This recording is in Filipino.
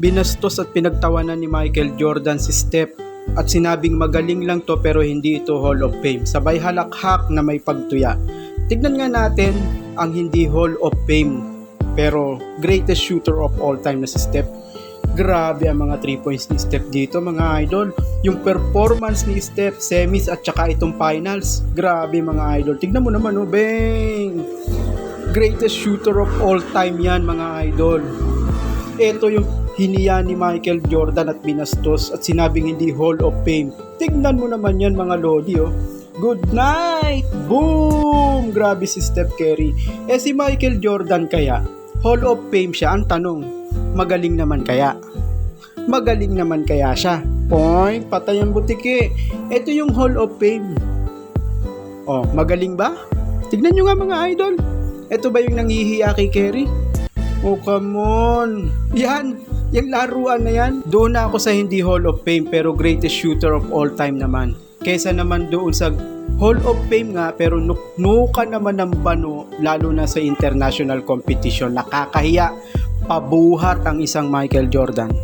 Binastos at pinagtawanan ni Michael Jordan si Steph at sinabing magaling lang to pero hindi ito Hall of Fame. Sabay halakhak na may pagtuya. Tignan nga natin ang hindi Hall of Fame pero greatest shooter of all time na si Steph. Grabe ang mga 3 points ni Steph dito mga idol. Yung performance ni Steph, semis at saka itong finals. Grabe mga idol. Tignan mo naman bang! Greatest shooter of all time yan mga idol. Ito yung hiniya ni Michael Jordan at binastos at sinabing hindi Hall of Fame. Tignan mo naman yan mga lodi Good night! Boom! Grabe si Steph Curry. Si Michael Jordan kaya, Hall of Fame siya. Ang tanong, magaling naman kaya? Magaling naman kaya siya? Point, patay ang butiki. Ito yung Hall of Fame. Magaling ba? Tignan nyo nga mga idol. Ito ba yung nanghihiya kay Curry? Come on. Yan. Yung laruan na yan. Doon na ako sa hindi Hall of Fame pero greatest shooter of all time naman. Kesa naman doon sa Hall of Fame nga pero nuknuka naman ng bano lalo na sa international competition. Nakakahiya. Pabuhat ang isang Michael Jordan.